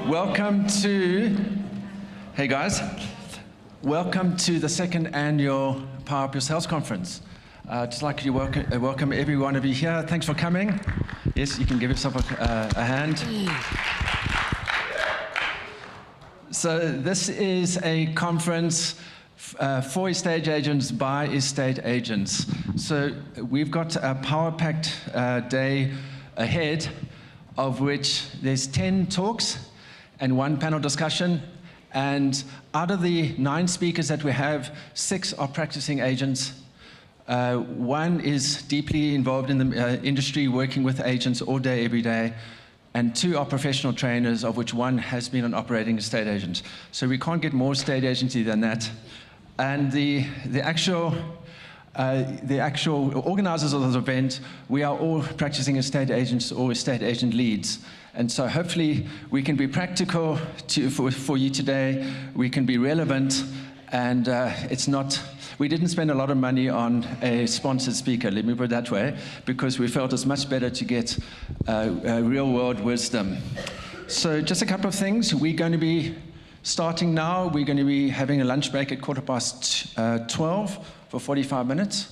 Welcome to, hey guys, welcome to the second annual Power Up Your Sales Conference. Just like to welcome every one of you here. Thanks for coming. Yes, you can give yourself a hand. So this is a conference for estate agents by estate agents. So we've got a power-packed day ahead, of which there's 10 talks and 1 panel discussion. And out of the 9 speakers that we have, 6 are practicing agents. 1 is deeply involved in the industry, working with agents all day, every day. And 2 are professional trainers, of which 1 has been an operating estate agent. So we can't get more estate agency than that. And the actual organizers of this event, we are all practicing estate agents or estate agent leads. And so hopefully we can be practical for you today. We can be relevant, and we didn't spend a lot of money on a sponsored speaker, let me put it that way, because we felt it's much better to get real-world wisdom. So just a couple of things. We're going to be starting now. We're going to be having a lunch break at 12:15 for 45 minutes.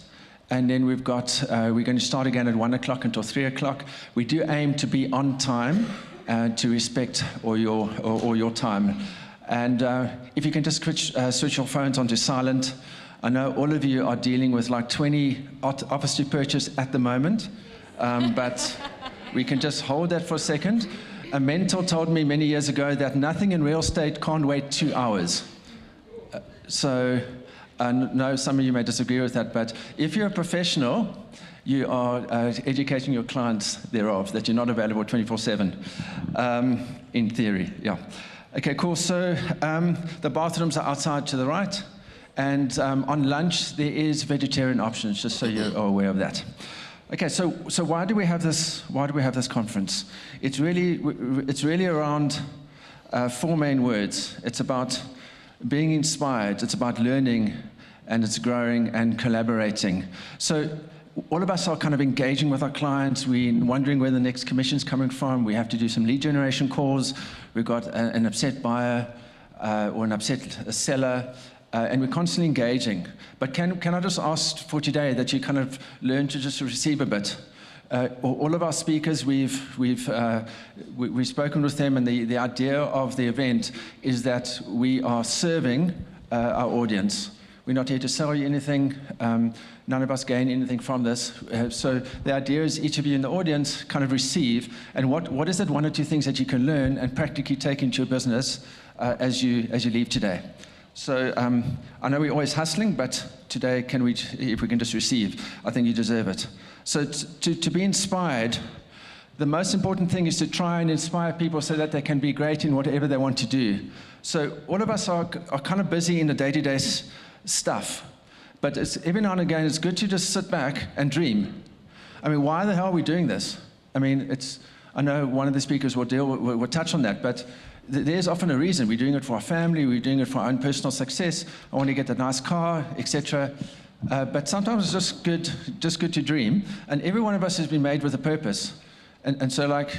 And then we're going to start again at 1 o'clock until 3 o'clock. We do aim to be on time to respect all your time. And if you can just switch your phones onto silent. I know all of you are dealing with like 20 offers to purchase at the moment, but we can just hold that for a second. A mentor told me many years ago that nothing in real estate can't wait 2 hours. No, some of you may disagree with that, but if you're a professional, you are educating your clients thereof, that you're not available 24/7, in theory, yeah. Okay, cool, so the bathrooms are outside to the right, and on lunch there is vegetarian options, just so you're aware of that. Okay, so why do we have this conference? It's really around 4 main words. It's about being inspired, it's about learning, and it's growing and collaborating. So all of us are kind of engaging with our clients. We're wondering where the next commission's coming from. We have to do some lead generation calls. We've got an upset buyer or an upset seller, and we're constantly engaging. But can I just ask for today that you kind of learn to just receive a bit? All of our speakers, we've spoken with them, and the idea of the event is that we are serving our audience. We're not here to sell you anything. None of us gain anything from this. So the idea is each of you in the audience kind of receive, and what is that 1 or 2 things that you can learn and practically take into your business as you leave today. So I know we're always hustling, but today, if we can just receive, I think you deserve it. So to be inspired, the most important thing is to try and inspire people so that they can be great in whatever they want to do. So all of us are kind of busy in the day-to-day stuff, but every now and again it's good to just sit back and dream. I mean, why the hell are we doing this? I mean, I know one of the speakers will touch on that, but there's often a reason. We're doing it for our family, we're doing it for our own personal success. I want to get a nice car, etc. But sometimes it's just good to dream, and every one of us has been made with a purpose. And so like,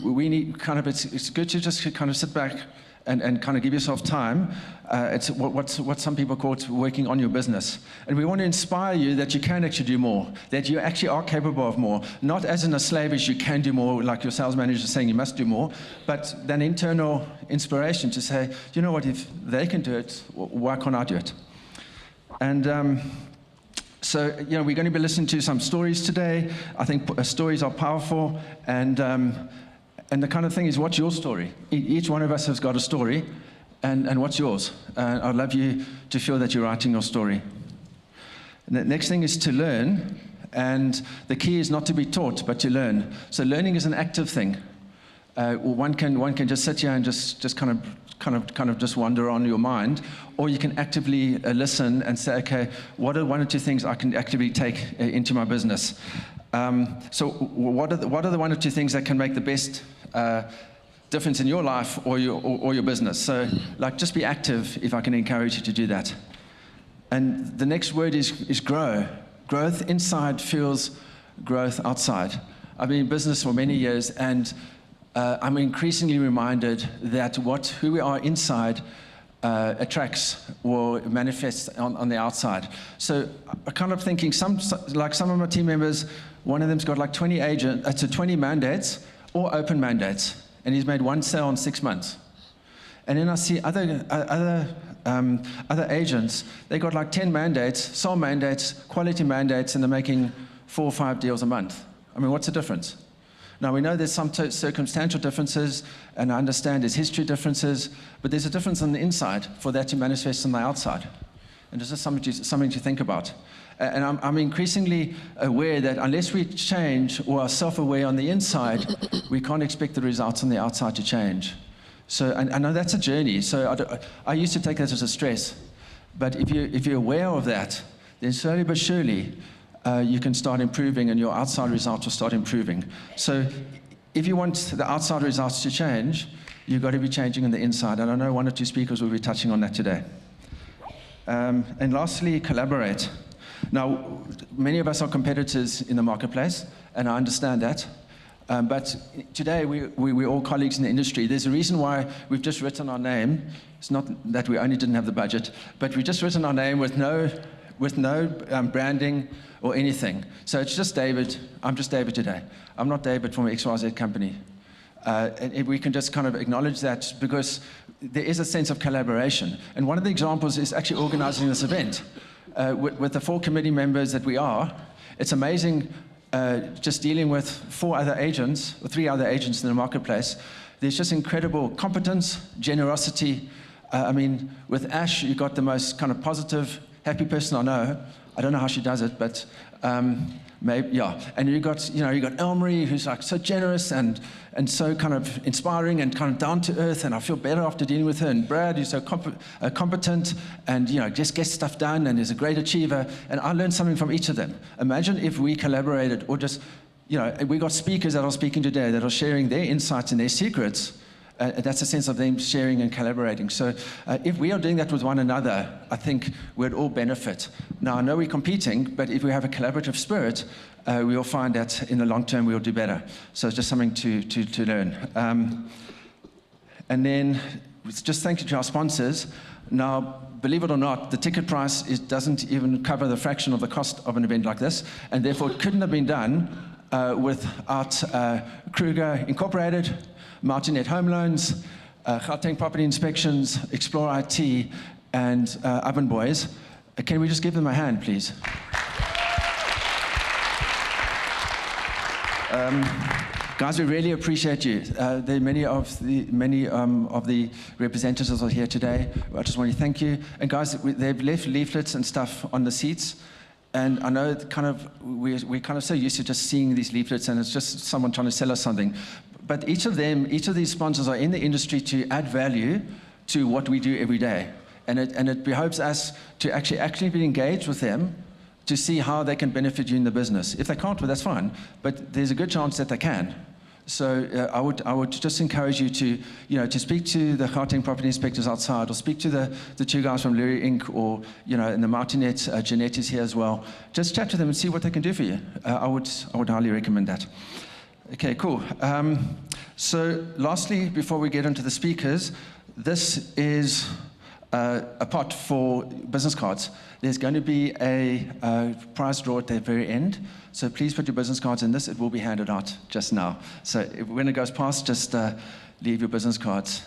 we need kind of, it's good to just kind of sit back and kind of give yourself time. It's what some people call working on your business. And we want to inspire you that you can actually do more, that you actually are capable of more. Not as in a slavish, you can do more, like your sales manager is saying you must do more, but an internal inspiration to say, you know what, if they can do it, why can't I do it? And so, you know, we're going to be listening to some stories today. I think stories are powerful, and the kind of thing is, what's your story? Each one of us has got a story, and what's yours? I'd love you to feel that you're writing your story. And the next thing is to learn, and the key is not to be taught, but to learn. So learning is an active thing. One can just sit here and just kind of just wander on your mind, or you can actively listen and say, okay, what are 1 or 2 things I can actively take into my business? So what are the 1 or 2 things that can make the best difference in your life or your business? So like, just be active, if I can encourage you to do that. And the next word is grow. Growth inside fuels growth outside. I've been in business for many years, and I'm increasingly reminded that who we are inside attracts or manifests on the outside. So I'm kind of thinking, like some of my team members, one of them's got like 20 mandates or open mandates, and he's made one sale in 6 months. And then I see other agents, they got like 10 mandates, sole mandates, quality mandates, and they're making 4 or 5 deals a month. I mean, what's the difference? Now, we know there's some circumstantial differences, and I understand there's history differences, but there's a difference on the inside for that to manifest on the outside. And this is something to think about. And I'm increasingly aware that unless we change or are self-aware on the inside, we can't expect the results on the outside to change. So, and I know that's a journey. So I used to take that as a stress. But if you're aware of that, then slowly but surely, you can start improving and your outside results will start improving. So if you want the outside results to change, you've got to be changing on the inside. And I know 1 or 2 speakers will be touching on that today. And lastly, collaborate. Now, many of us are competitors in the marketplace, and I understand that. But today, we're all colleagues in the industry. There's a reason why we've just written our name. It's not that we only didn't have the budget, but we've just written our name with no branding or anything. So it's just David. I'm just David today. I'm not David from XYZ company. And we can just kind of acknowledge that because there is a sense of collaboration. And one of the examples is actually organizing this event. With the 4 committee members that we are, it's amazing just dealing with 4 other agents, or 3 other agents in the marketplace. There's just incredible competence, generosity. I mean, with Ash, you got the most kind of positive, happy person I know. I don't know how she does it, but maybe, yeah. And you got Elmarie, who's like so generous and so kind of inspiring and kind of down to earth, and I feel better after dealing with her. And Brad, who's so competent and just gets stuff done and is a great achiever. And I learned something from each of them. Imagine if we collaborated, or just, we got speakers that are speaking today that are sharing their insights and their secrets. That's a sense of them sharing and collaborating. So if we are doing that with one another, I think we'd all benefit. Now, I know we're competing, but if we have a collaborative spirit, we will find that in the long term, we'll do better. So it's just something to learn. And then just thank you to our sponsors. Now, believe it or not, the ticket price doesn't even cover the fraction of the cost of an event like this, and therefore it couldn't have been done without Kruger Incorporated, Martinet Home Loans, Gauteng Property Inspections, Explore IT, and Oven Boys. Can we just give them a hand, please? Guys, we really appreciate you. There are many of the representatives are here today. I just want to thank you. And guys, they've left leaflets and stuff on the seats. And I know we're kind of so used to just seeing these leaflets, and it's just someone trying to sell us something. But each of these sponsors are in the industry to add value to what we do every day. And it behoves us to actually be engaged with them to see how they can benefit you in the business. If they can't, well, that's fine. But there's a good chance that they can. So I would just encourage you to speak to the Gauteng property inspectors outside, or speak to the 2 guys from Lurie Inc., or in the Martinet, Jeanette is here as well. Just chat to them and see what they can do for you. I would highly recommend that. Okay, cool. So lastly, before we get into the speakers, this is a pot for business cards. There's going to be a prize draw at the very end. So please put your business cards in this. It will be handed out just now. So when it goes past, just leave your business cards.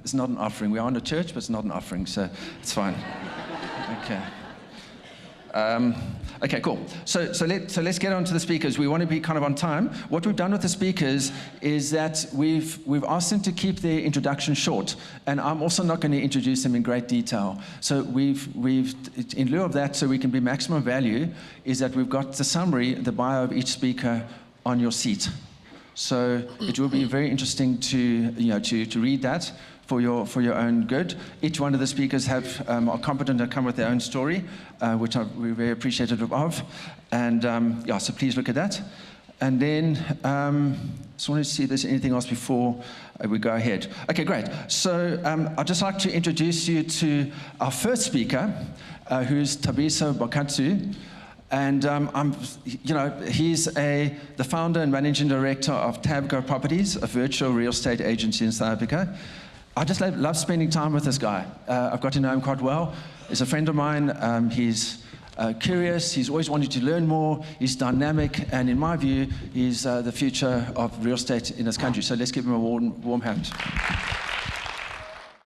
It's not an offering. We are in a church, but it's not an offering, so it's fine. Okay. Okay, cool. So let's get on to the speakers. We want to be kind of on time. What we've done with the speakers is that we've asked them to keep their introduction short, and I'm also not going to introduce them in great detail. So we've in lieu of that, so we can be maximum value, is that we've got the summary, the bio of each speaker on your seat. So it will be very interesting to read that for your own good. Each one of the speakers are competent and come with their own story, which we're very appreciative of. And so please look at that. And then just want to see if there's anything else before we go ahead. Okay, great. So I'd just like to introduce you to our first speaker, who's Thabiso Bakatsu. And he's the founder and managing director of Tabco Properties, a virtual real estate agency in South Africa. I just love spending time with this guy. I've got to know him quite well. He's a friend of mine. He's curious. He's always wanted to learn more. He's dynamic, and in my view, he's the future of real estate in this country. So let's give him a warm hand.